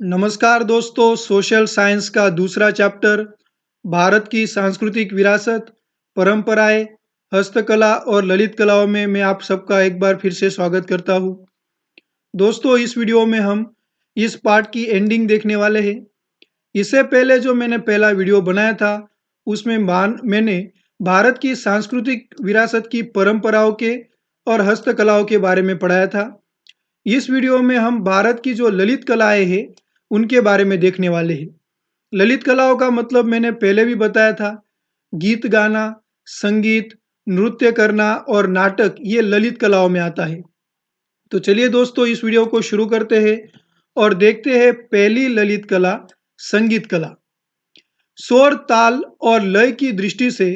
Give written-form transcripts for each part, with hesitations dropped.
नमस्कार दोस्तों, social science का दूसरा चैप्टर भारत की सांस्कृतिक विरासत, परंपराएं, हस्तकला और ललित कलाओं में मैं आप सबका एक बार फिर से स्वागत करता हूं। दोस्तों, इस वीडियो में हम इस पार्ट की एंडिंग देखने वाले हैं। इससे पहले जो मैंने पहला वीडियो बनाया था, उसमें मैंने भारत की सांस्कृतिक विरासत की परंपराओं के और हस्तकलाओं के बारे में पढ़ाया था। इस वीडियो में हम भारत की जो ललित कलाएं हैं उनके बारे में देखने वाले हैं। ललित कलाओं का मतलब मैंने पहले भी बताया था, गीत गाना, संगीत, नृत्य करना और नाटक ये ललित कलाओं में आता है। तो चलिए दोस्तों, इस वीडियो को शुरू करते हैं और देखते हैं पहली ललित कला, संगीत कला। स्वर, ताल और लय की दृष्टि से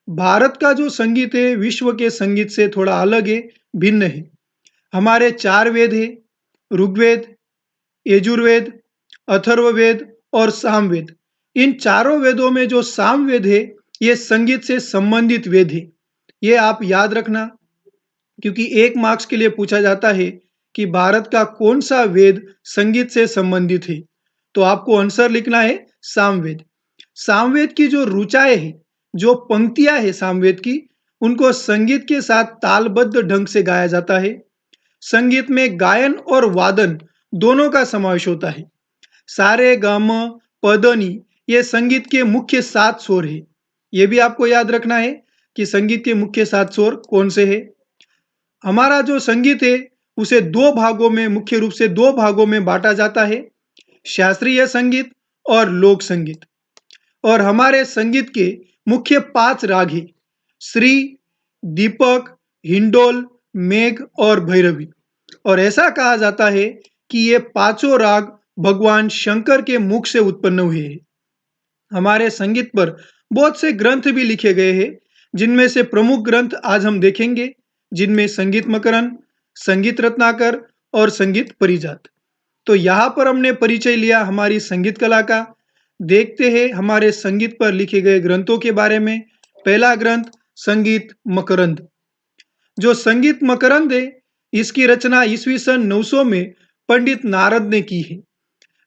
भारत का जो संगीत है विश्व के संगीत से थोड़ा अलग है, भिन्न है। हमारे 4 वेद हैं, ऋग्वेद, यजुर्वेद, अथर्ववेद और सामवेद। इन चारों वेदों में जो सामवेद है, ये संगीत से संबंधित वेद है। ये आप याद रखना, क्योंकि 1 मार्क्स के लिए पूछा जाता है कि भारत का कौन सा वेद संगीत से संबंधित है। तो आपको आंसर लिखना है सामवेद। सामवेद की जो ऋचाएं हैं, जो पंक्तियां हैं सामवेद की, उनको संगीत के साथ तालबद्ध ढंग से गाया जाता है। संगीत में गायन और वादन दोनों का समावेश होता है। सारे गम, पदनी ये संगीत के मुख्य 7 स्वर है। ये भी आपको याद रखना है कि संगीत के मुख्य 7 स्वर कौन से हैं। हमारा जो संगीत है उसे 2 भागों में, मुख्य रूप से 2 भागों में बांटा जाता है, शास्त्रीय संगीत और लोक संगीत। और हमारे संगीत के मुख्य 5 राग हैं, श्री, दीपक, हिंडोल, मेघ और भैरवी। और ऐसा कहा जाता है कि ये पांचों राग भगवान शंकर के मुख से उत्पन्न हुए हैं। हमारे संगीत पर बहुत से ग्रंथ भी लिखे गए हैं, जिनमें से प्रमुख ग्रंथ आज हम देखेंगे, जिनमें संगीत मकरंद, संगीत रत्नाकर और संगीत परिजात। तो यहाँ पर हमने परिचय लिया हमारी संगीत कला का। देखते हैं हमारे संगीत पर लिखे गए ग्रंथों के बारे में। पहला ग्रंथ संगीत मकरंद। जो संगीत मकरंद है, इसकी रचना ईस्वी सन 900 में पंडित नारद ने की है।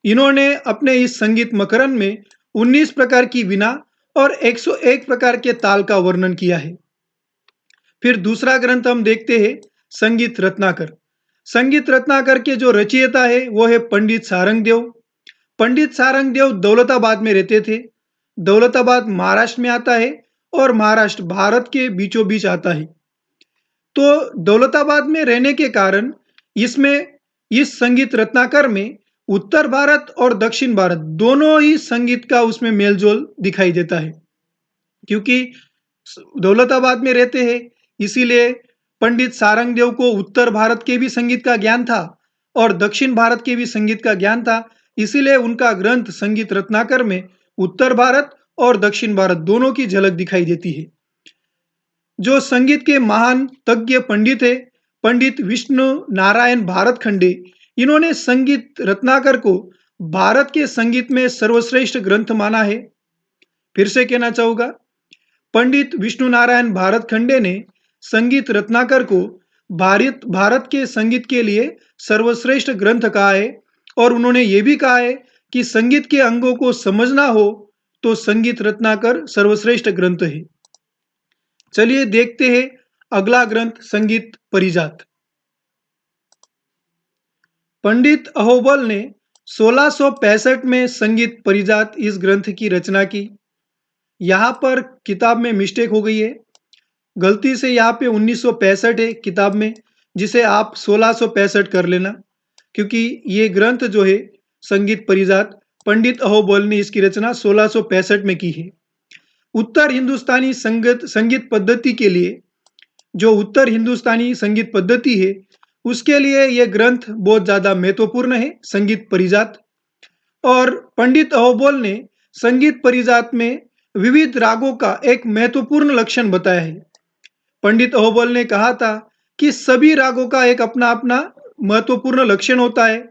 इन्होंने अपने इस संगीत मकरंद में 19 प्रकार की वीणा और 101 प्रकार के ताल का वर्णन किया है। फिर दूसरा ग्रंथ हम देखते हैं संगीत रत्नाकर। संगीत रत्नाकर के जो रचयिता है वो है पंडित सारंगदेव। पंडित सारंगदेव दौलताबाद में रहते थे। दौलताबाद महाराष्ट्र में आता है और महाराष्ट्र भारत के बीचों बीच आता है। तो दौलताबाद में रहने के कारण इसमें, इस संगीत रत्नाकर में उत्तर भारत और दक्षिण भारत दोनों ही संगीत का उसमें मेलजोल दिखाई देता है। क्योंकि दौलताबाद में रहते हैं, इसीलिए पंडित सारंगदेव को उत्तर भारत के भी संगीत का ज्ञान था और दक्षिण भारत के भी संगीत का ज्ञान था। इसीलिए उनका ग्रंथ संगीत रत्नाकर में उत्तर भारत और दक्षिण भारत दोनों की झलक दिखाई देती है। जो संगीत के महान तज्ञ पंडित है, पंडित विष्णु नारायण भारतखंडे, इन्होंने संगीत रत्नाकर को भारत के संगीत में सर्वश्रेष्ठ ग्रंथ माना है। फिर से कहना चाहूंगा, पंडित विष्णु नारायण भारतखंडे ने संगीत रत्नाकर को भारत भारत के संगीत के लिए सर्वश्रेष्ठ ग्रंथ कहा है। और उन्होंने ये भी कहा है कि संगीत के अंगों को समझना हो तो संगीत रत्नाकर सर्वश्रेष्ठ ग्रंथ है। चलिए देखते हैं अगला ग्रंथ संगीत परिजात। पंडित अहोबल ने 1665 में संगीत परिजात इस ग्रंथ की रचना की। यहाँ पर किताब में मिस्टेक हो गई है, गलती से यहाँ पे 1965 है किताब में, जिसे आप 1665 कर लेना, क्योंकि ये ग्रंथ जो है संगीत परिजात, पंडित अहोबल ने इसकी रचना 1665 में की है। उत्तर हिंदुस्तानी संगीत पद्धति के लिए, जो उत्तर हिंदुस्तानी संगीत पद्धति है उसके लिए यह ग्रंथ बहुत ज्यादा महत्वपूर्ण है, संगीत परिजात। और पंडित अहोबल ने संगीत परिजात में विविध रागों का एक महत्वपूर्ण लक्षण बताया है। पंडित अहोबल ने कहा था कि सभी रागों का एक अपना अपना महत्वपूर्ण लक्षण होता है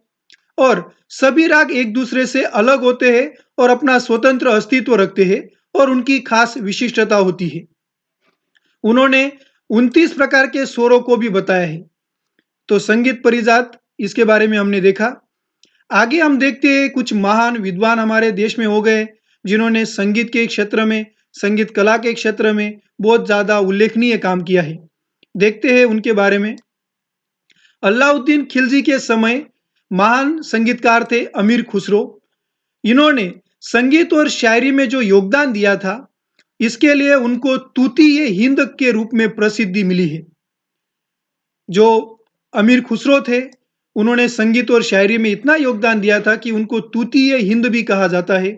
और सभी राग एक दूसरे से अलग होते हैं और अपना स्वतंत्र अस्तित्व रखते हैं और उनकी खास विशिष्टता होती है। उन्होंने 29 प्रकार के स्वरों को भी बताया है। तो संगीत परिजात, इसके बारे में हमने देखा। आगे हम देखते हैं कुछ महान विद्वान हमारे देश में हो गए जिन्होंने संगीत के क्षेत्र में, संगीत कला के क्षेत्र में बहुत ज़्यादा उल्लेखनीय काम किया है। देखते हैं उनके बारे में। अलाउद्दीन खिलजी के समय महान संगीतकार थे अमीर खुसरो। इन्होंने संगीत और शायरी में जो योगदान दिया था, इसके लिए उनको तूती-ए-हिंद के रूप में प्रसिद्धि मिली है। जो अमीर खुसरो थे, उन्होंने संगीत और शायरी में इतना योगदान दिया था कि उनको तूती-ए-हिंद भी कहा जाता है।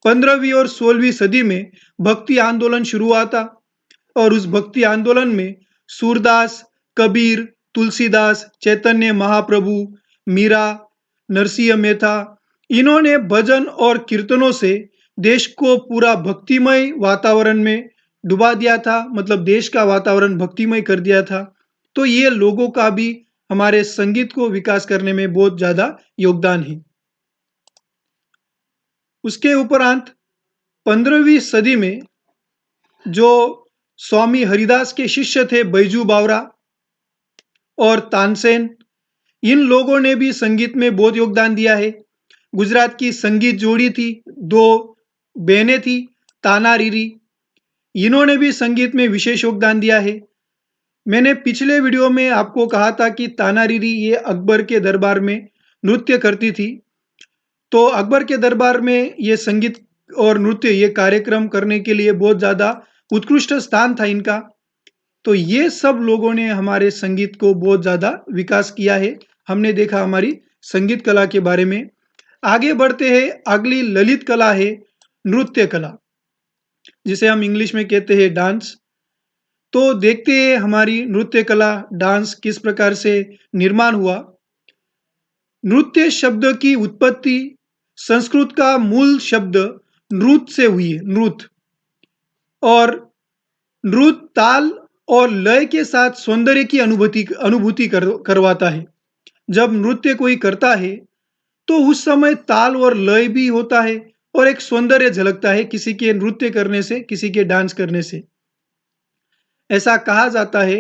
15वीं और 16वीं सदी में भक्ति आंदोलन शुरू हुआ था और उस भक्ति आंदोलन में सूरदास, कबीर, तुलसीदास, चैतन्य महाप्रभु, मीरा, नरसिंह मेहता, इन्होंने भजन और कीर्तनों से देश को पूरा भक्तिमय वातावरण में डुबा दिया था, मतलब देश का वातावरण भक्तिमय कर दिया था। तो ये लोगों का भी हमारे संगीत को विकास करने में बहुत ज़्यादा योगदान है। उसके उपरांत 15वीं सदी में जो स्वामी हरिदास के शिष्य थे बैजू बावरा और तानसेन, इन लोगों ने भी संगीत में बहुत योगदान दिया है। गुजरात की संगीत जोड़ी थी, दो बहनें थी, ताना रीरी, इन्होंने भी संगीत में विशेष योगदान दिया है। मैंने पिछले वीडियो में आपको कहा था कि ताना रीरी ये अकबर के दरबार में नृत्य करती थी। तो अकबर के दरबार में ये संगीत और नृत्य ये कार्यक्रम करने के लिए बहुत ज़्यादा उत्कृष्ट स्थान था इनका। तो ये सब लोगों ने हमारे संगीत को बहुत ज़्यादा विकास किया है। हमने देखा हमारी संगीत कला के बारे में। आगे बढ़ते हैं, अगली ललित कला है नृत्य कला, जिसे हम इंग्लिश में कहते हैं डांस। तो देखते हैं हमारी नृत्य कला, डांस किस प्रकार से निर्माण हुआ। नृत्य शब्द की उत्पत्ति संस्कृत का मूल शब्द नृत्य से हुई है, नृत्य, और नृत्य ताल और लय के साथ सौंदर्य की अनुभूति करवाता है। जब नृत्य कोई करता है तो उस समय ताल और लय भी होता है और एक सौंदर्य झलकता है किसी के नृत्य करने से, किसी के डांस करने से। ऐसा कहा जाता है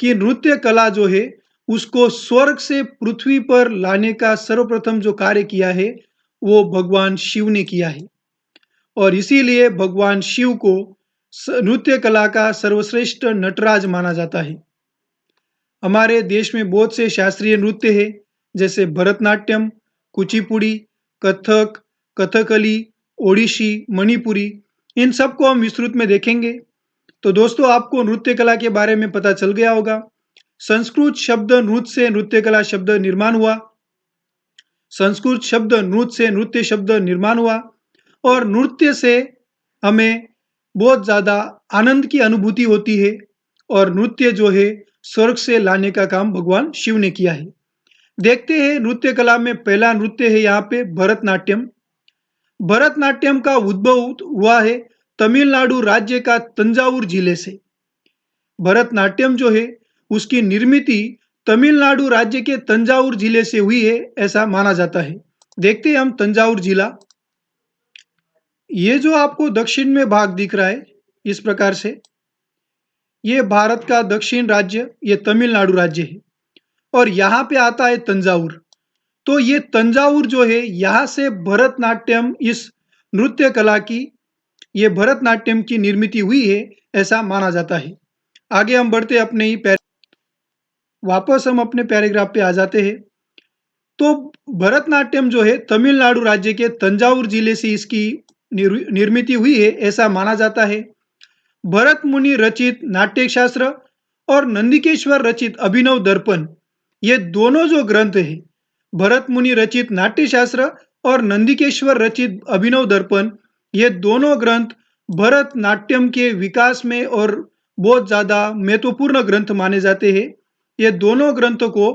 कि नृत्य कला जो है उसको स्वर्ग से पृथ्वी पर लाने का सर्वप्रथम जो कार्य किया है वो भगवान शिव ने किया है, और इसीलिए भगवान शिव को नृत्य कला का सर्वश्रेष्ठ नटराज माना जाता है। हमारे देश में बहुत से शास्त्रीय नृत्य है, जैसे भरतनाट्यम, कुचिपुड़ी, कथक, कथकली, ओडिसी, मणिपुरी, इन सबको हम विस्तृत में देखेंगे। तो दोस्तों, आपको नृत्य कला के बारे में पता चल गया होगा। संस्कृत शब्द नृत्य से नृत्य कला शब्द निर्माण हुआ, संस्कृत शब्द नृत्य से नृत्य शब्द निर्माण हुआ, और नृत्य से हमें बहुत ज़्यादा आनंद की अनुभूति होती है, और नृत्य जो है स्वर्ग से लाने का काम भगवान शिव ने किया है। देखते हैं नृत्य कला में पहला नृत्य है यहाँ पे भरतनाट्यम। भरतनाट्यम का उद्भव हुआ है तमिलनाडु राज्य का तंजावुर जिले से। भरतनाट्यम जो है उसकी निर्मित तमिलनाडु राज्य के तंजावुर जिले से हुई है, ऐसा माना जाता है। देखते हैं हम तंजावुर जिला। ये जो आपको दक्षिण में भाग दिख रहा है इस प्रकार से, ये भारत का दक्षिण राज्य, ये तमिलनाडु राज्य है, और यहाँ पे आता है तंजावुर। तो ये तंजावुर जो है, यहाँ से भरतनाट्यम, इस नृत्य कला की, ये भरतनाट्यम की निर्मित हुई है, ऐसा माना जाता है। आगे हम बढ़ते अपने ही वापस हम अपने पैराग्राफ पे आ जाते हैं। तो भरतनाट्यम जो है तमिलनाडु राज्य के तंजावुर जिले से इसकी निर्मित हुई है, ऐसा माना जाता है। भरत मुनि रचित नाट्यशास्त्र और नंदिकेश्वर रचित अभिनव दर्पण, ये दोनों जो ग्रंथ है, भरत मुनि रचित नाट्यशास्त्र और नंदिकेश्वर रचित अभिनव दर्पण, ये दोनों ग्रंथ भरतनाट्यम के विकास में और बहुत ज़्यादा महत्वपूर्ण ग्रंथ माने जाते हैं। ये दोनों ग्रंथों को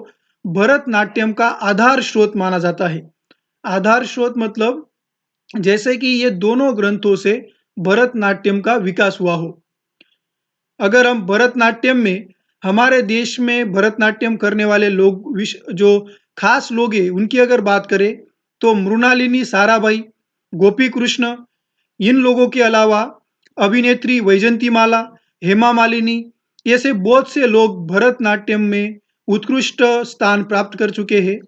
भरतनाट्यम का आधार स्रोत माना जाता है। आधार स्रोत मतलब जैसे कि ये दोनों ग्रंथों से भरतनाट्यम का विकास हुआ हो। अगर हम भरतनाट्यम में, हमारे देश में भरतनाट्यम करने वाले लोग, जो खास लोग हैं, उनकी अगर बात करें तो मृणालिनी साराभाई, गोपी कृष्ण, इन लोगों के अलावा अभिनेत्री वैजंतीमाला, हेमा मालिनी, ऐसे बहुत से लोग भरतनाट्यम में उत्कृष्ट स्थान प्राप्त कर चुके हैं।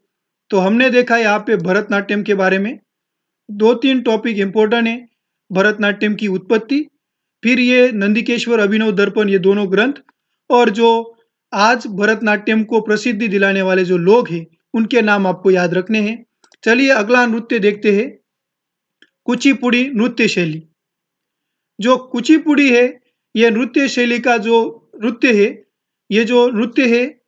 तो हमने देखा यहाँ पे भरतनाट्यम के बारे में 2-3 टॉपिक इंपॉर्टेंट है। भरतनाट्यम की उत्पत्ति, फिर ये नंदिकेश्वर अभिनव दर्पण, ये दोनों ग्रंथ, और जो आज भरतनाट्यम को प्रसिद्धि दिलाने वाले जो लोग हैं उनके नाम आपको याद रखने हैं। चलिए अगला नृत्य देखते हैं, कुचिपुड़ी नृत्य शैली। जो कुचिपुड़ी है, ये नृत्य शैली का जो नृत्य है, ये जो नृत्य है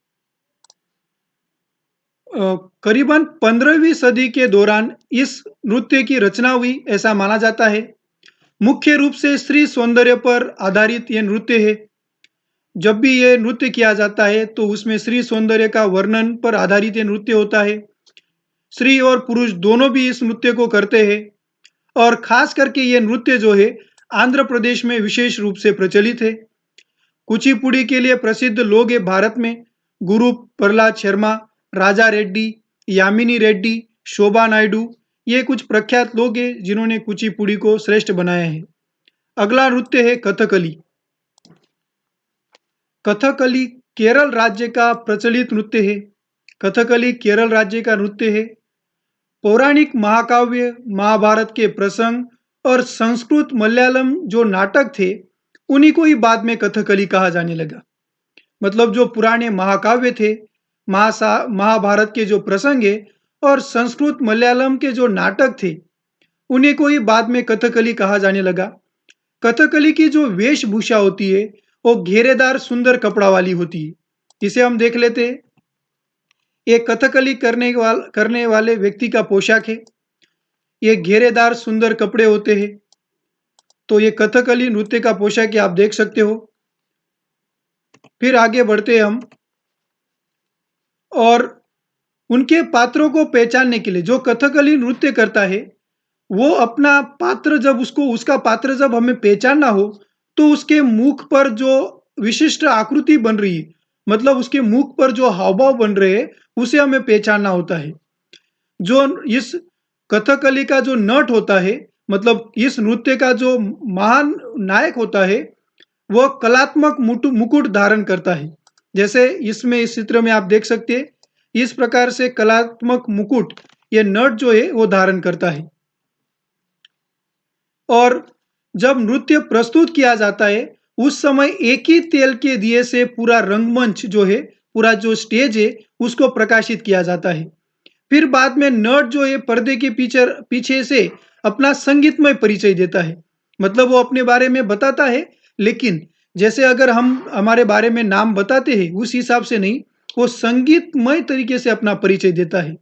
करीबन 15वीं सदी के दौरान इस नृत्य की रचना हुई ऐसा माना जाता है। मुख्य रूप से स्त्री सौंदर्य पर आधारित ये नृत्य है। जब भी ये नृत्य किया जाता है तो उसमें स्त्री सौंदर्य का वर्णन पर आधारित ये नृत्य होता है। स्त्री और पुरुष दोनों भी इस नृत्य को करते हैं, और खास करके ये नृत्य जो है आंध्र प्रदेश में विशेष रूप से प्रचलित है। कुचिपुड़ी के लिए प्रसिद्ध लोग हैं भारत में गुरु प्रहलाद शर्मा, राजा रेड्डी, यामिनी रेड्डी, शोभा नायडू, ये कुछ प्रख्यात लोग हैं जिन्होंने कुचिपुड़ी को श्रेष्ठ बनाया है। अगला नृत्य है कथकली। कथकली केरल राज्य का प्रचलित नृत्य है। कथकली केरल राज्य का नृत्य है। पौराणिक महाकाव्य, महाभारत के प्रसंग और संस्कृत मलयालम जो नाटक थे, उन्हीं को ही बाद में कथकली कहा जाने लगा। मतलब जो पुराने महाकाव्य थे, महाभारत के जो प्रसंग है और संस्कृत मलयालम के जो नाटक थे, उन्हीं को ही बाद में कथकली कहा जाने लगा। कथकली की जो वेशभूषा होती है वो घेरेदार सुंदर कपड़ा वाली होती है। इसे हम देख लेते हैं। ये कथकली करने वाले व्यक्ति का पोशाक है। ये घेरेदार सुंदर कपड़े होते हैं। तो ये कथकली नृत्य का पोशाक है, आप देख सकते हो। फिर आगे बढ़ते हैं हम, और उनके पात्रों को पहचानने के लिए जो कथकली नृत्य करता है, वो अपना पात्र जब उसका पात्र जब हमें पहचानना हो तो उसके मुख पर जो विशिष्ट आकृति बन रही है, मतलब उसके मुख पर जो हाव-भाव बन रहे हैं, उसे हमें पहचानना होता है। जो इस कथकली का जो नट होता है, मतलब इस नृत्य का जो महान नायक होता है, वह कलात्मक मुकुट धारण करता है। जैसे इसमें इस चित्र में आप देख सकते हैं, इस प्रकार से कलात्मक मुकुट ये नट जो है वो धारण करता है। और जब नृत्य प्रस्तुत किया जाता है उस समय एक ही तेल के दिए से पूरा रंगमंच जो है, पूरा जो स्टेज है, उसको प्रकाशित किया जाता है। फिर बाद में नट जो है पर्दे के पीछे से अपना संगीतमय परिचय देता है। मतलब वो अपने बारे में बताता है, लेकिन जैसे अगर हम हमारे बारे में नाम बताते हैं उस हिसाब से नहीं, वो संगीतमय तरीके से अपना परिचय देता है।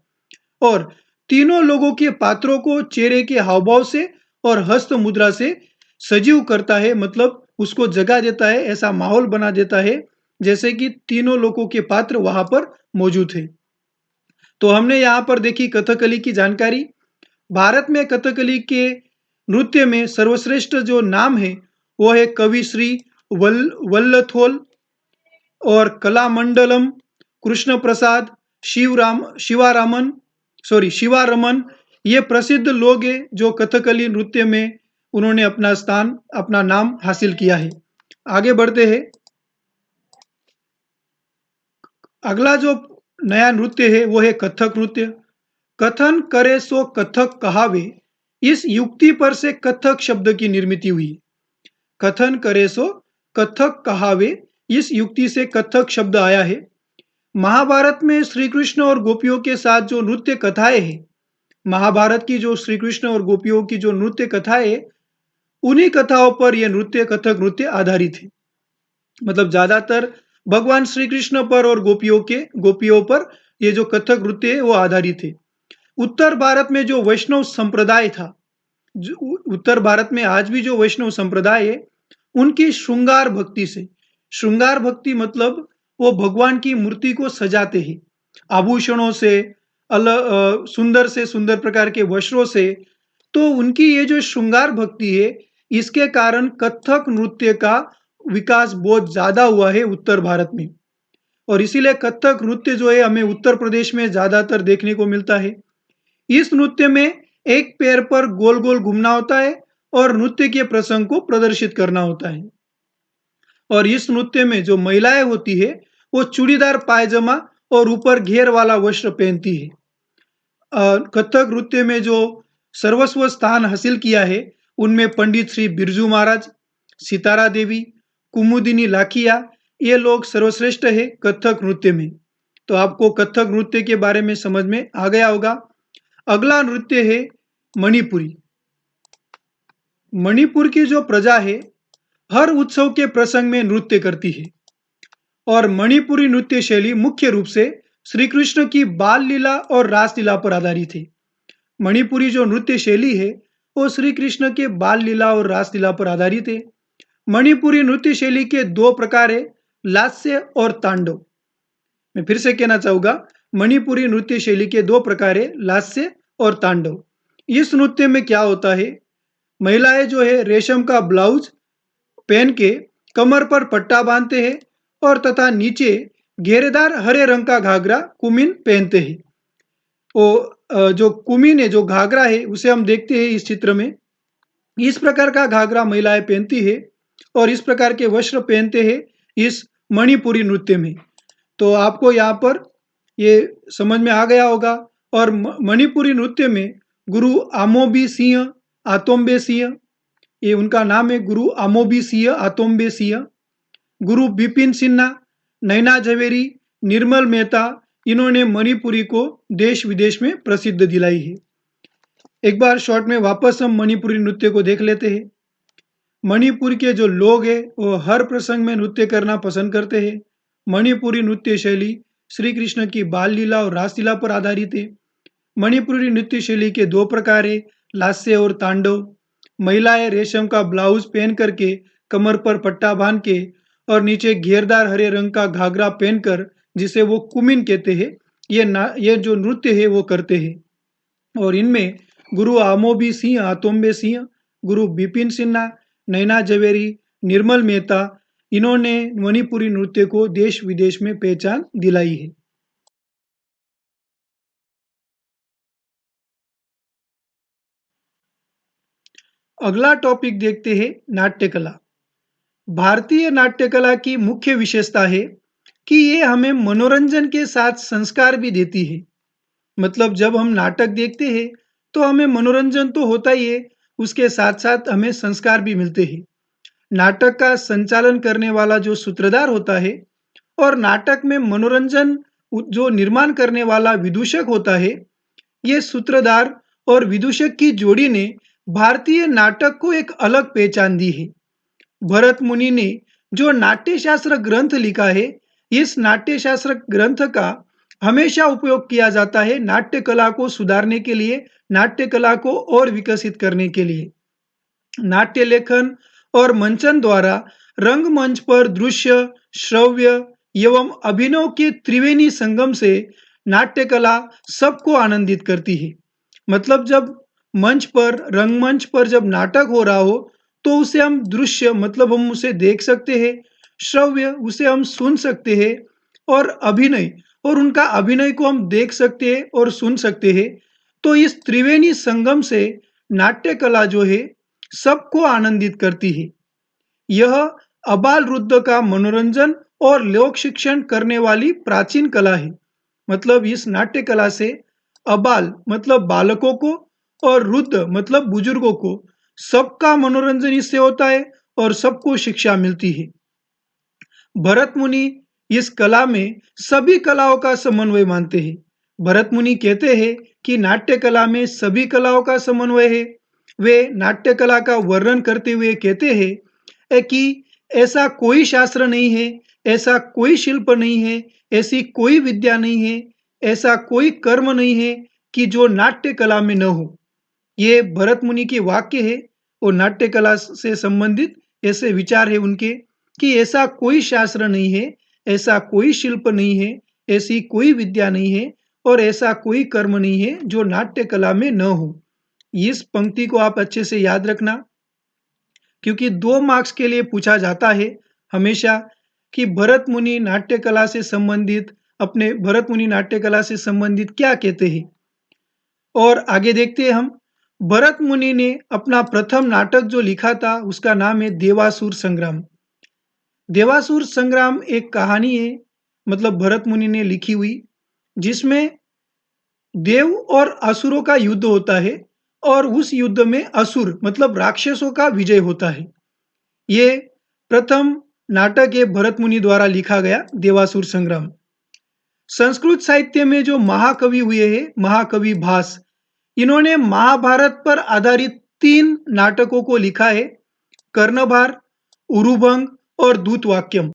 और तीनों लोगों के पात्रों को चेहरे के हाव-भाव से और हस्त मुद्रा से सजीव करता है, मतलब उसको जगा देता है, ऐसा माहौल बना देता है जैसे कि तीनों लोगों के पात्र वहां पर मौजूद है। तो हमने यहाँ पर देखी कथकली की जानकारी। भारत में कथकली के नृत्य में सर्वश्रेष्ठ जो नाम है वो है कविश्री वल्लथोल और कलामंडलम, कृष्ण प्रसाद, शिवारमन। ये प्रसिद्ध लोग हैं जो कथकली नृत्य में उन्होंने अपना नाम हासिल किया है। आगे बढ़ते हैं। अगला जो नया नृत्य है वो है कथक नृत्य। कथन करे सो कथक कहावे, इस युक्ति पर से कथक शब्द की निर्मित हुई। कथन करे सो कथक कहावे, इस युक्ति से कथक शब्द आया है। महाभारत में श्री कृष्ण और गोपियों के साथ जो नृत्य कथाएं हैं, महाभारत की जो श्री कृष्ण और गोपियों की जो नृत्य कथाएं हैं, उन्हीं कथाओं पर यह नृत्य कथक नृत्य आधारित है। मतलब ज्यादातर भगवान श्री कृष्ण पर और गोपियों पर ये जो कथक नृत्य है वो आधारित है। उत्तर भारत में जो वैष्णव संप्रदाय था, उत्तर भारत में आज भी जो वैष्णव संप्रदाय है, उनकी श्रृंगार भक्ति मतलब वो भगवान की मूर्ति को सजाते हैं आभूषणों से, सुंदर से सुंदर प्रकार के वस्त्रों से। तो उनकी ये जो श्रृंगार भक्ति है, इसके कारण कथक नृत्य का विकास बहुत ज्यादा हुआ है उत्तर भारत में। और इसीलिए कथक नृत्य जो है हमें उत्तर प्रदेश में ज्यादातर देखने को मिलता है। इस नृत्य में एक पैर पर गोल गोल घूमना होता है और नृत्य के प्रसंग को प्रदर्शित करना होता है। और इस नृत्य में जो महिलाएं होती है वो चूड़ीदार पायजामा और ऊपर घेर वाला वस्त्र पहनती है। कथक नृत्य में जो सर्वस्व स्थान हासिल किया है, उनमें पंडित श्री बिरजू महाराज, सितारा देवी, कुमुदिनी लाखिया, ये लोग सर्वश्रेष्ठ है कथक नृत्य में। तो आपको कथक नृत्य के बारे में समझ में आ गया होगा। अगला नृत्य है मणिपुरी। मणिपुर की जो प्रजा है, हर उत्सव के प्रसंग में नृत्य करती है और मणिपुरी नृत्य शैली मुख्य रूप से श्री कृष्ण की बाल लीला और रासलीला पर आधारित है। मणिपुरी जो नृत्य शैली है, वो श्री कृष्ण के बाल लीला और रासलीला पर आधारित है। मणिपुरी नृत्य शैली के दो प्रकार है, लास्य और तांडव। मैं फिर से कहना चाहूंगा, मणिपुरी नृत्य शैली के दो प्रकार है, लास्य और तांडव। इस नृत्य में क्या होता है, महिलाएं जो है रेशम का ब्लाउज पहन के कमर पर पट्टा बांधते हैं और तथा नीचे घेरेदार हरे रंग का घाघरा कुमिन पहनते हैं। वो जो कुमिन है, जो घाघरा है, उसे हम देखते हैं इस चित्र में। इस प्रकार का घाघरा महिलाएं पहनती है और इस प्रकार के वस्त्र पहनते हैं इस मणिपुरी नृत्य में। तो आपको यहाँ पर ये समझ में आ गया होगा। और मणिपुरी नृत्य में गुरु आमोबी सिंह, आतोम्बे सिंह, ये उनका नाम है, गुरु आमोबी सिंह, आतोम्बे सिंह, गुरु बिपिन सिन्हा, नैना झवेरी, निर्मल मेहता, इन्होंने मणिपुरी को देश विदेश में प्रसिद्ध दिलाई है। एक बार शॉर्ट में वापस हम मणिपुरी नृत्य को देख लेते हैं। मणिपुर के जो लोग हैं, वो हर प्रसंग में नृत्य करना पसंद करते हैं। मणिपुरी नृत्य शैली श्री कृष्ण की बाल लीला और रासलीला पर आधारित है। मणिपुरी नृत्य शैली के दो प्रकार है, लास्य और तांडव। महिलाएं रेशम का ब्लाउज पहन करके कमर पर पट्टा बांध के और नीचे घेरदार हरे रंग का घाघरा पहनकर, जिसे वो कुमिन कहते हैं, ये जो नृत्य है वो करते हैं। और इनमें गुरु आमोबी सिंह, आतोम्बे सिंह, गुरु बिपिन सिन्हा, नैना झवेरी, निर्मल मेहता, इन्होंने मणिपुरी नृत्य को देश विदेश में पहचान दिलाई है। अगला टॉपिक देखते हैं, नाट्यकला। भारतीय नाट्यकला की मुख्य विशेषता है कि ये हमें मनोरंजन के साथ संस्कार भी देती है। मतलब जब हम नाटक देखते हैं तो हमें मनोरंजन तो होता ही है, उसके साथ साथ हमें संस्कार भी मिलते हैं। नाटक का संचालन करने वाला जो सूत्रधार होता है और नाटक में मनोरंजन जो निर्माण करने वाला विदूषक होता है, ये सूत्रधार और विदूषक की जोड़ी ने भारतीय नाटक को एक अलग पहचान दी है। भरत मुनि ने जो नाट्यशास्त्र ग्रंथ लिखा है, इस नाट्यशास्त्र ग्रंथ का हमेशा उपयोग किया जाता है नाट्य कला को सुधारने के लिए, नाट्य कला को और विकसित करने के लिए। नाट्य लेखन और मंचन द्वारा रंगमंच पर दृश्य, श्रव्य एवं अभिनव के त्रिवेणी संगम से नाट्य कला सबको आनंदित करती है। मतलब जब मंच पर, रंगमंच पर जब नाटक हो रहा हो, तो उसे हम दृश्य मतलब हम उसे देख सकते हैं, श्रव्य उसे हम सुन सकते हैं, और अभिनय और उनका अभिनय को हम देख सकते हैं और सुन सकते हैं। तो इस त्रिवेणी संगम से नाट्य कला जो है सबको आनंदित करती है। यह अबाल वृद्ध का मनोरंजन और लोक शिक्षण करने वाली प्राचीन कला है। मतलब इस नाट्य कला से अबाल मतलब बालकों को और वृद्ध मतलब बुजुर्गों को सबका मनोरंजन इससे होता है और सबको शिक्षा मिलती है। भरत मुनि इस कला में सभी कलाओं का समन्वय मानते हैं। भरत मुनि कहते हैं कि नाट्य कला में सभी कलाओं का समन्वय है। वे नाट्य कला का वर्णन करते हुए कहते हैं कि ऐसा कोई शास्त्र नहीं है, ऐसा कोई शिल्प नहीं है, ऐसी कोई विद्या नहीं है, ऐसा कोई कर्म नहीं है कि जो नाट्य कला में न हो। ये भरत मुनि के वाक्य है और नाट्य कला से संबंधित ऐसे विचार है उनके कि ऐसा कोई शास्त्र नहीं है, ऐसा कोई शिल्प नहीं है, ऐसी कोई विद्या नहीं है और ऐसा कोई कर्म नहीं है जो नाट्य कला में न हो। इस पंक्ति को आप अच्छे से याद रखना, क्योंकि 2 मार्क्स के लिए पूछा जाता है हमेशा कि भरत मुनि नाट्य कला से संबंधित, अपने भरत मुनि नाट्य कला से संबंधित क्या कहते हैं। और आगे देखते हैं हम। भरत मुनि ने अपना प्रथम नाटक जो लिखा था उसका नाम है देवासुर संग्राम। देवासुर संग्राम एक कहानी है, मतलब भरत मुनि ने लिखी हुई, जिसमें देव और असुरों का युद्ध होता है और उस युद्ध में असुर मतलब राक्षसों का विजय होता है। ये प्रथम नाटक है भरत मुनि द्वारा लिखा गया देवासुर संग्राम। संस्कृत साहित्य में जो महाकवि हुए हैं, महाकवि भास, इन्होंने महाभारत पर आधारित 3 नाटकों को लिखा है, कर्णभार, उरुभंग और दूतवाक्यम।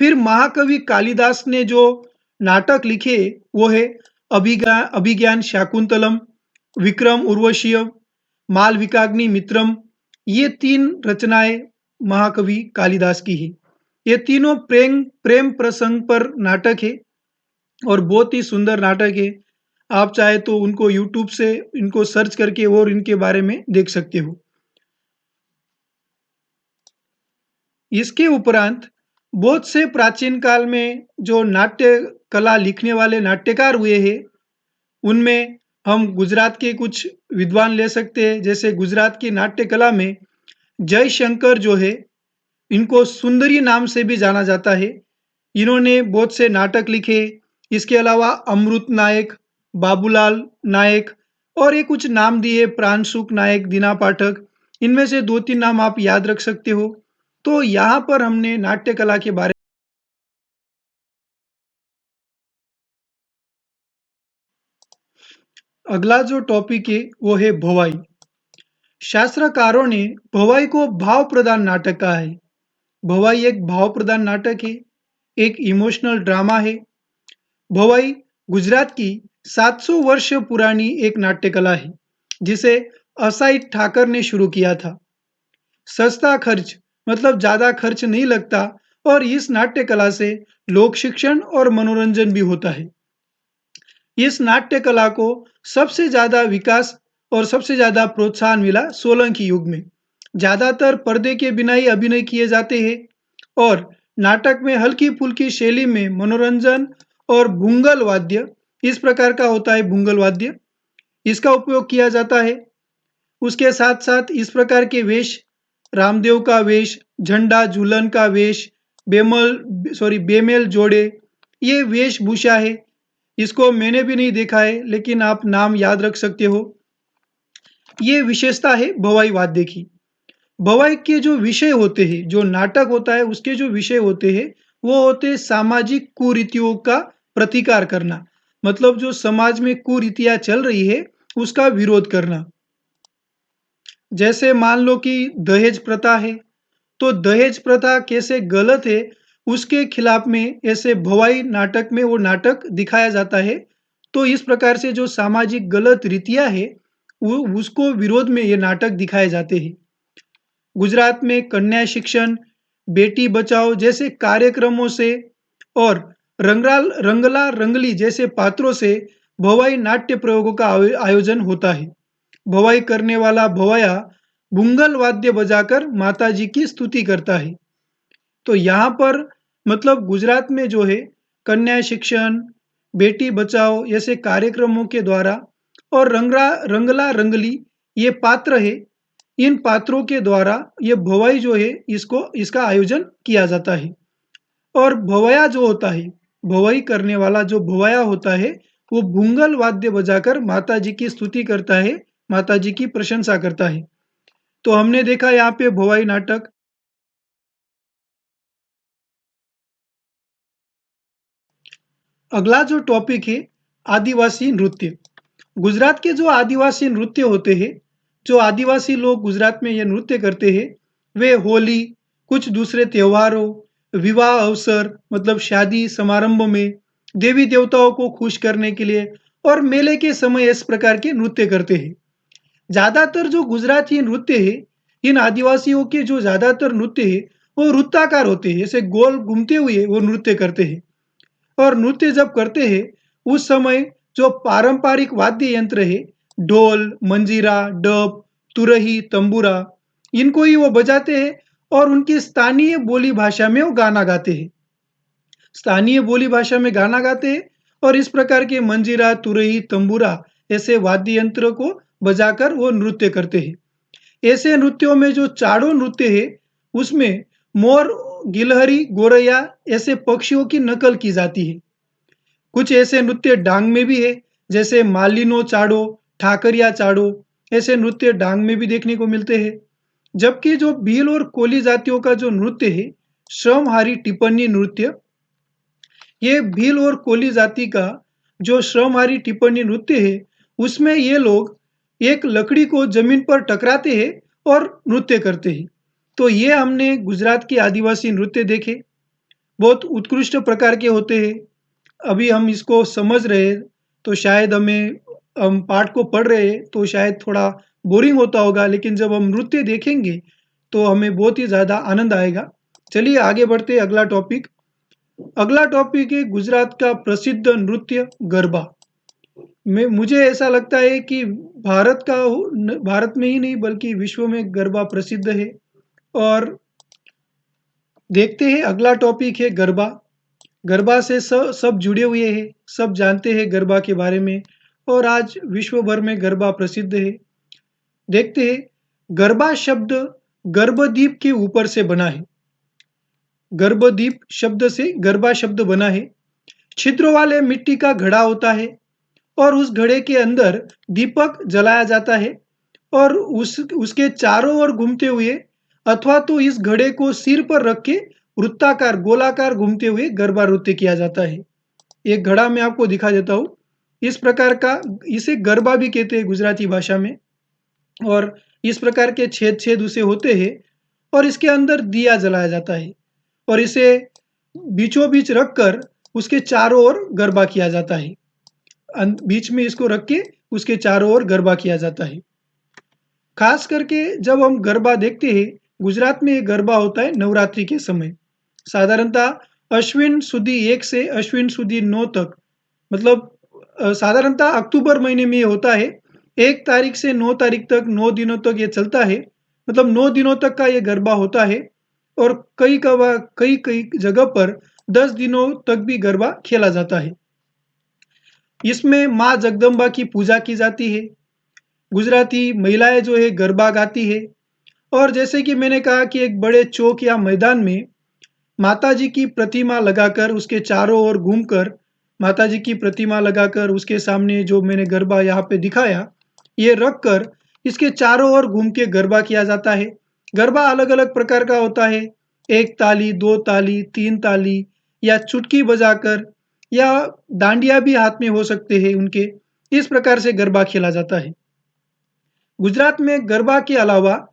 फिर महाकवि कालिदास ने जो नाटक लिखे वो है अभिज्ञान शाकुंतलम, विक्रम उर्वशीय, मालविकाग्नि मित्रम। ये 3 रचनाएं महाकवि कालिदास की है। ये तीनों प्रेम प्रेम प्रसंग पर नाटक है और बहुत ही सुंदर नाटक है। आप चाहे तो उनको यूट्यूब से इनको सर्च करके और इनके बारे में देख सकते हो। इसके उपरांत बहुत से प्राचीन काल में जो नाट्य कला लिखने वाले नाट्यकार हुए हैं, उनमें हम गुजरात के कुछ विद्वान ले सकते हैं। जैसे गुजरात की नाट्य कला में जयशंकर जो है, इनको सुंदरी नाम से भी जाना जाता है। इन्होंने बहुत से नाटक लिखे। इसके अलावा अमृत नायक, बाबूलाल नायक और ये कुछ नाम दिए प्राणसुख नायक, दीना पाठक। इनमें से 2-3 नाम आप याद रख सकते हो। तो यहाँ पर हमने नाट्य कला के बारे। अगला जो टॉपिक है वो है भवाई। शास्त्रकारों ने भवाई को भाव प्रधान नाटक कहा है। भवाई एक भाव प्रधान नाटक है, एक इमोशनल ड्रामा है। भवाई गुजरात की 700 वर्ष पुरानी एक नाट्य कला है, जिसे असाई ठाकर ने शुरू किया था। सस्ता खर्च मतलब ज्यादा खर्च नहीं लगता और इस नाट्य कला से लोक शिक्षण और मनोरंजन भी होता है। इस नाट्य कला को सबसे ज्यादा विकास और सबसे ज्यादा प्रोत्साहन मिला सोलंकी युग में। ज्यादातर पर्दे के बिना ही अभिनय किए जाते हैं और नाटक में हल्की फुल्की शैली में मनोरंजन और भूंगल वाद्य, इस प्रकार का होता है भूंगल वाद्य, इसका उपयोग किया जाता है। उसके साथ साथ इस प्रकार के वेश, रामदेव का वेश, झंडा झूलन का वेश, बेमेल जोड़े, ये वेशभूषा है। इसको मैंने भी नहीं देखा है, लेकिन आप नाम याद रख सकते हो। ये विशेषता है भवाई वाद्य की। भवाई के जो विषय होते हैं, जो नाटक होता है उसके जो विषय होते हैं, वो होते हैं सामाजिक कुरीतियों का प्रतिकार करना। मतलब जो समाज में कुरीतियां चल रही है उसका विरोध करना। जैसे मान लो कि दहेज प्रथा है, तो दहेज प्रथा कैसे गलत है उसके खिलाफ में ऐसे भवाई नाटक में वो नाटक दिखाया जाता है। तो इस प्रकार से जो सामाजिक गलत रीतियां है वो उसको विरोध में ये नाटक दिखाए जाते हैं। गुजरात में कन्या शिक्षण, बेटी बचाओ जैसे कार्यक्रमों से और रंगला रंगली जैसे पात्रों से भवाई नाट्य प्रयोगों का आयोजन होता है। भवाई करने वाला भवाया भुंगल वाद्य बजाकर माता जी की स्तुति करता है। तो यहाँ पर मतलब गुजरात में जो है कन्या शिक्षण, बेटी बचाओ ऐसे कार्यक्रमों के द्वारा और रंगला रंगली ये पात्र है, इन पात्रों के द्वारा ये भवाई जो है इसको इसका आयोजन किया जाता है। और भवया जो होता है, भवाई करने वाला जो भवया होता है, वो भुंगल वाद्य बजाकर माता जी की स्तुति करता है, माता जी की प्रशंसा करता है। तो हमने देखा यहाँ पे भवाई नाटक। अगला जो टॉपिक है आदिवासी नृत्य। गुजरात के जो आदिवासी नृत्य होते हैं, जो आदिवासी लोग गुजरात में ये नृत्य करते हैं, वे होली, कुछ दूसरे त्योहारों, विवाह अवसर मतलब शादी समारंभ में, देवी देवताओं को खुश करने के लिए और मेले के समय इस प्रकार के नृत्य करते हैं। ज्यादातर जो गुजराती नृत्य है, इन आदिवासियों के जो ज्यादातर नृत्य है वो वृत्ताकार होते हैं, ऐसे गोल घूमते हुए वो नृत्य करते हैं। और नृत्य जब करते हैं उस समय जो पारंपरिक वाद्य यंत्र है, ढोल, मंजीरा, डब, तुरही, तंबूरा, इनको ही वो बजाते हैं और उनकी स्थानीय बोली भाषा में वो गाना गाते हैं। स्थानीय बोली भाषा में गाना गाते हैं और इस प्रकार के मंजीरा, तुरही, तंबूरा ऐसे वाद्य यंत्र को बजाकर वो नृत्य करते हैं। ऐसे नृत्यों में जो चाड़ो नृत्य है उसमें मोर गिलहरी, गोरैया ऐसे पक्षियों की नकल की जाती है। कुछ ऐसे नृत्य डांग में भी है, जैसे मालिनो चाड़ो, ठाकरिया चाड़ो, ऐसे नृत्य डांग में भी देखने को मिलते हैं। जबकि जो भील और कोली जातियों का जो नृत्य है, श्रमहारी टिप्पणी नृत्य, ये भील और कोली जाति का जो श्रमहारी टिप्पणी नृत्य है, उसमें ये लोग एक लकड़ी को जमीन पर टकराते हैं और नृत्य करते हैं। तो ये हमने गुजरात के आदिवासी नृत्य देखे, बहुत उत्कृष्ट प्रकार के होते हैं। अभी हम इसको समझ रहे हैं, तो शायद हम पाठ को पढ़ रहे हैं तो शायद थोड़ा बोरिंग होता होगा, लेकिन जब हम नृत्य देखेंगे तो हमें बहुत ही ज़्यादा आनंद आएगा। चलिए आगे बढ़ते हैं, अगला टॉपिक है गुजरात का प्रसिद्ध नृत्य गरबा। मुझे ऐसा लगता है कि भारत में ही नहीं बल्कि विश्व में गरबा प्रसिद्ध है। और देखते हैं, अगला टॉपिक है गरबा। गरबा से सब जुड़े हुए हैं, सब जानते हैं गरबा के बारे में, और आज विश्व भर में गरबा प्रसिद्ध है। देखते हैं, गरबा शब्द गर्भदीप के ऊपर से बना है। गर्भदीप शब्द से गरबा शब्द बना है। छिद्रों वाले मिट्टी का घड़ा होता है और उस घड़े के अंदर दीपक जलाया जाता है और उसके चारों ओर घूमते हुए, अथवा तो इस घड़े को सिर पर रख के वृत्ताकार गोलाकार घूमते हुए गरबा नृत्य किया जाता है। एक घड़ा मैं आपको दिखा देता हूँ, इस प्रकार का, इसे गरबा भी कहते हैं गुजराती भाषा में। और इस प्रकार के छेद छेद उसे होते हैं और इसके अंदर दिया जलाया जाता है और इसे बीचों बीच रखकर उसके चारों ओर गरबा किया जाता है। बीच में इसको रख के उसके चारों ओर गरबा किया जाता है। खास करके जब हम गरबा देखते हैं, गुजरात में ये गरबा होता है नवरात्रि के समय, साधारणतः अश्विन सुदी 1 से अश्विन सुदी 9 तक, मतलब साधारणतः अक्टूबर महीने में ये होता है। 1 तारीख से 9 तारीख तक 9 दिनों तक ये चलता है, मतलब 9 दिनों तक का ये गरबा होता है। और कई कई जगह पर 10 दिनों तक भी गरबा खेला जाता है। इसमें माँ जगदम्बा की पूजा की जाती है। गुजराती महिलाएं जो है गरबा गाती है। और जैसे कि मैंने कहा कि एक बड़े चौक या मैदान में माताजी की प्रतिमा लगाकर, उसके चारों ओर घूमकर माताजी की प्रतिमा लगाकर, उसके सामने जो मैंने गरबा यहाँ पे दिखाया, ये रखकर इसके चारों ओर घूम के गरबा किया जाता है। गरबा अलग अलग प्रकार का होता है, 1 ताली, 2 ताली, 3 ताली, या चुटकी बजाकर, या डांडिया भी हाथ में हो सकते हैं उनके। इस प्रकार से गरबा खेला जाता है। गुजरात में गरबा के अलावा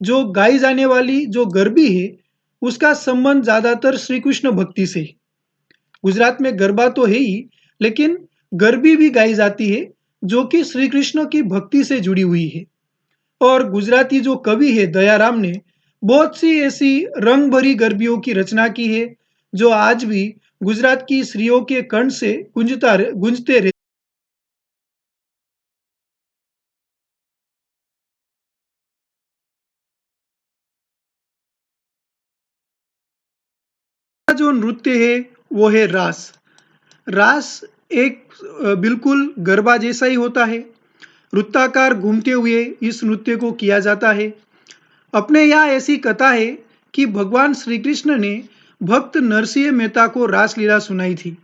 जो गाई जाने वाली जो गरबी है, उसका संबंध ज्यादातर श्री कृष्ण भक्ति से है। गुजरात में गरबा तो है ही, लेकिन गरबी भी गाई जाती है जो कि श्री कृष्ण की भक्ति से जुड़ी हुई है। और गुजराती जो कवि है दयाराम ने बहुत सी ऐसी रंग भरी गरबियों की रचना की है, जो आज भी गुजरात की स्त्रियों के कंठ से गूंजते रहते। जो नृत्य है वो है रास। रास एक बिल्कुल गरबा जैसा ही होता है। वृत्ताकार घूमते हुए इस नृत्य को किया जाता है। अपने यहाँ ऐसी कथा है कि भगवान श्री कृष्ण ने भक्त नरसिंह मेहता को रासलीला सुनाई थी।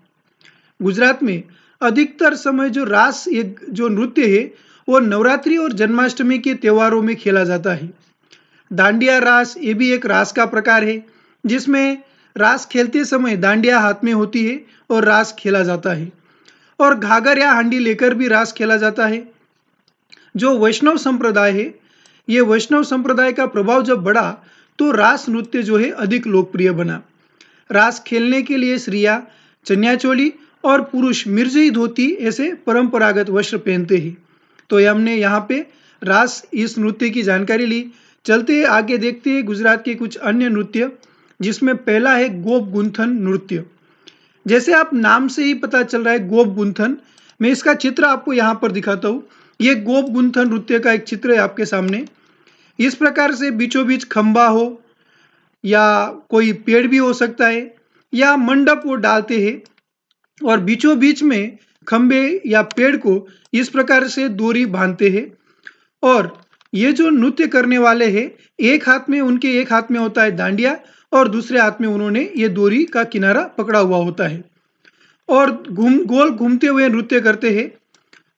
गुजरात में अधिकतर समय जो रास, एक जो नृत्य है, वो नवरात्रि और जन्माष्टमी के त्योहारों में खेला जाता है। डांडिया रास, ये भी एक रास का प्रकार है, जिसमें रास खेलते समय डांडिया हाथ में होती है और रास खेला जाता है। और घाघर या हांडी लेकर भी रास खेला जाता है। जो वैष्णव संप्रदाय है, ये वैष्णव संप्रदाय का प्रभाव जब बढ़ा तो रास नृत्य जो है अधिक लोकप्रिय बना। रास खेलने के लिए स्त्रियां चनिया चोली और पुरुष मिर्जई धोती ऐसे परंपरागत वस्त्र पहनते हैं। तो हमने यहाँ पे रास इस नृत्य की जानकारी ली। चलते आगे देखते हैं गुजरात के कुछ अन्य नृत्य, जिसमें पहला है गोप गुंथन नृत्य। जैसे आप नाम से ही पता चल रहा है गोप गुंथन, मैं इसका चित्र आपको यहाँ पर दिखाता हूँ। ये गोप गुंथन नृत्य का एक चित्र है आपके सामने। इस प्रकार से बीचों बीच खंबा हो, या कोई पेड़ भी हो सकता है, या मंडप वो डालते हैं और बीचों बीच में खंबे या पेड़ को इस प्रकार से डोरी बांधते हैं। और ये जो नृत्य करने वाले हैं, एक हाथ में होता है डांडिया और दूसरे हाथ में उन्होंने ये डोरी का किनारा पकड़ा हुआ होता है और गोल घूमते हुए नृत्य करते हैं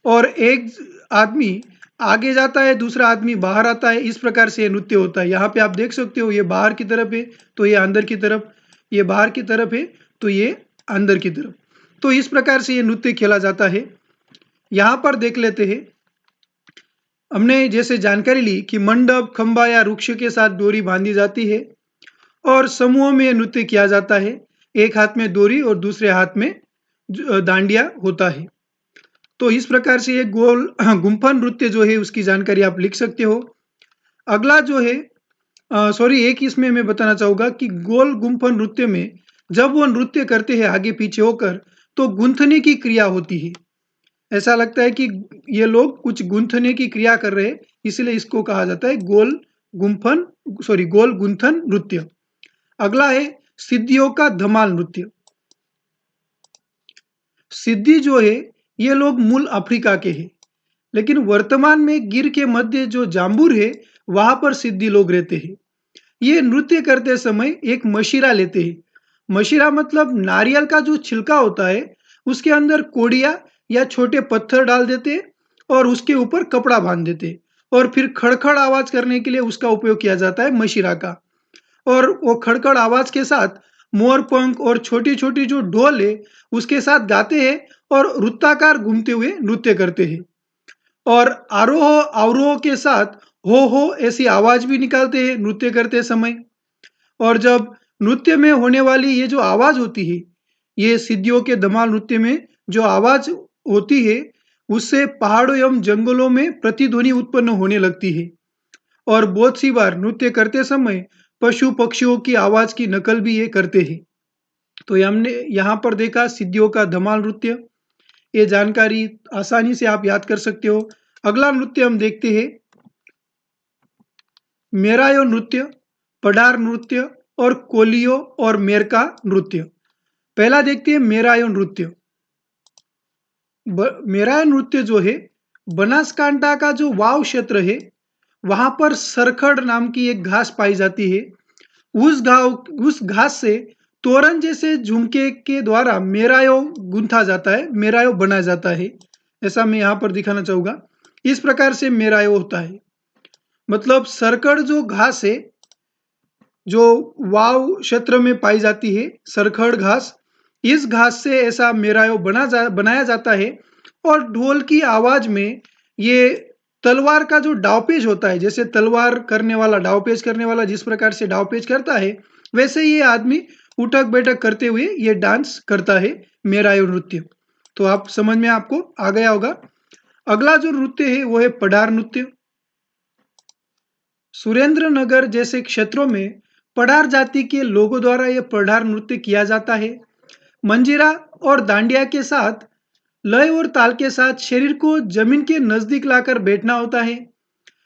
और एक आदमी आगे जाता है, दूसरा आदमी बाहर आता है, इस प्रकार से ये नृत्य होता है। यहाँ पे आप देख सकते हो, ये बाहर की तरफ है तो ये अंदर की तरफ, ये बाहर की तरफ है तो ये अंदर की तरफ। तो इस प्रकार से ये नृत्य खेला जाता है। यहाँ पर देख लेते हैं, हमने जैसे जानकारी ली कि मंडप, खंबा या वृक्ष के साथ डोरी बांधी जाती है और समूह में नृत्य किया जाता है। एक हाथ में डोरी और दूसरे हाथ में डांडिया होता है। तो इस प्रकार से ये गोल गुम्फा नृत्य जो है उसकी जानकारी आप लिख सकते हो। अगला जो है एक इसमें मैं बताना चाहूँगा कि गोल गुम्फा नृत्य में जब वो नृत्य करते हैं आगे पीछे होकर तो गूंथने की क्रिया होती है। ऐसा लगता है कि ये लोग कुछ गूंथने की क्रिया कर रहे हैं, इसलिए इसको कहा जाता है गोल गुंथन नृत्य। अगला है सिद्धियों का धमाल नृत्य। सिद्धि जो है ये लोग मूल अफ्रीका के हैं, लेकिन वर्तमान में गिर के मध्य जो जाम्बूर है वहां पर सिद्धि लोग रहते हैं। ये नृत्य करते समय एक मशीरा लेते हैं। मशीरा मतलब नारियल का जो छिलका होता है उसके अंदर कोड़िया या छोटे पत्थर डाल देते हैं और उसके ऊपर कपड़ा बांध देते हैं और फिर खड़खड़ आवाज करने के लिए उसका उपयोग किया जाता है मशीरा का। और वो खड़खड़ आवाज के साथ मोर पंख और छोटी छोटी जो ढोल है उसके साथ गाते हैं और वृत्ताकार घूमते हुए नृत्य करते हैं और आरोह अवरोह के साथ हो ऐसी आवाज भी निकालते हैं नृत्य करते समय। और जब नृत्य में होने वाली ये जो आवाज होती है, ये सिद्धियों के धमाल नृत्य में जो आवाज होती है उससे पहाड़ों एवं जंगलों में प्रतिध्वनि उत्पन्न होने लगती है और बहुत सी बार नृत्य करते समय पशु पक्षियों की आवाज की नकल भी ये करते हैं। तो ये हमने यहाँ पर देखा सिद्धियों का धमाल नृत्य। ये जानकारी आसानी से आप याद कर सकते हो। अगला नृत्य हम देखते हैं मेरायो नृत्य, पडार नृत्य और कोलियो और मेरका नृत्य। पहला देखते हैं मेरायो नृत्य। मेरायो नृत्य जो है बनासकांठा का जो वाव क्षेत्र है वहां पर सरखड़ नाम की एक घास पाई जाती है। उस घास से तोरण जैसे झुमके के द्वारा मेरायो गूंथा जाता है, मेरायो बनाया जाता है। ऐसा मैं यहाँ पर दिखाना चाहूंगा। इस प्रकार से मेरायो होता है, मतलब सरकड़ जो घास है जो वाव क्षेत्र में पाई जाती है, सरखड़ घास, इस घास से ऐसा मेरायो बनाया जाता है और ढोल की आवाज में ये तलवार का जो डावपेच होता है, जैसे तलवार करने वाला डावपेच करने वाला जिस प्रकार से डावपेच करता है वैसे ये आदमी उठक बैठक करते हुए ये डांस करता है मेरायो नृत्य। तो आप समझ में आपको आ गया होगा। अगला जो नृत्य है वो है पडार नृत्य। सुरेंद्र नगर जैसे क्षेत्रों में पडार जाति के लोगों द्वारा यह पडार नृत्य किया जाता है। मंजीरा और दांडिया के साथ लय और ताल के साथ शरीर को जमीन के नजदीक लाकर बैठना होता है।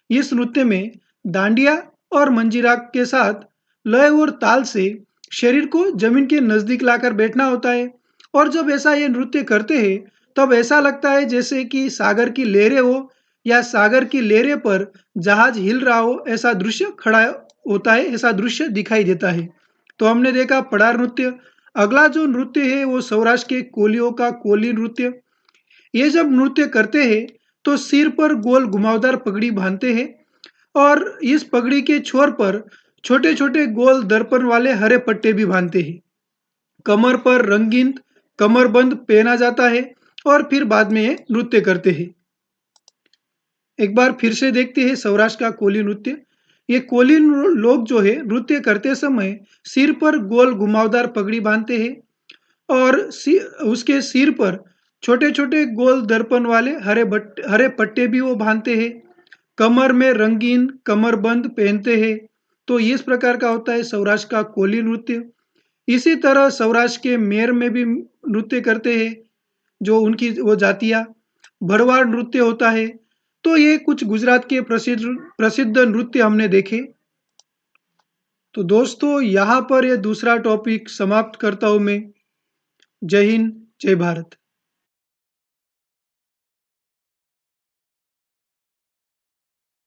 इस नृत्य में दांडिया और मंजीरा के साथ लय और ताल से शरीर को जमीन के नजदीक लाकर बैठना होता है और जब ऐसा ये नृत्य करते हैं तब ऐसा लगता है जैसे कि सागर की लहरें हो या सागर की लहरें पर जहाज हिल रहा हो, ऐसा दृश्य खड़ा होता है, ऐसा दृश्य दिखाई देता है। तो हमने देखा पडार नृत्य। अगला जो नृत्य है वो सौराष्ट्र के कोलियों का कोली नृत्य। ये जब नृत्य करते हैं तो सिर पर गोल घुमावदार पगड़ी बांधते हैं और इस पगड़ी के छोर पर छोटे छोटे गोल दर्पण वाले हरे पट्टे भी बांधते हैं। कमर पर रंगीन कमरबंद पहना जाता है और फिर बाद में ये नृत्य करते हैं। एक बार फिर से देखते हैं सौराष्ट्र का कोली नृत्य। ये कोली लोग जो है नृत्य करते समय सिर पर गोल घुमावदार पगड़ी बांधते हैं और उसके सिर पर छोटे छोटे गोल दर्पण वाले हरे पट्टे भी वो बांधते हैं। कमर में रंगीन कमरबंद पहनते हैं। तो इस प्रकार का होता है सौराष्ट्र का कोली नृत्य। इसी तरह सौराष्ट्र के मेर में भी नृत्य करते हैं जो उनकी वो जातियां। भरवाड़ नृत्य होता है। तो ये कुछ गुजरात के प्रसिद्ध प्रसिद्ध नृत्य हमने देखे। तो दोस्तों यहाँ पर ये दूसरा टॉपिक समाप्त करता हूँ मैं। जय हिंद, जय भारत।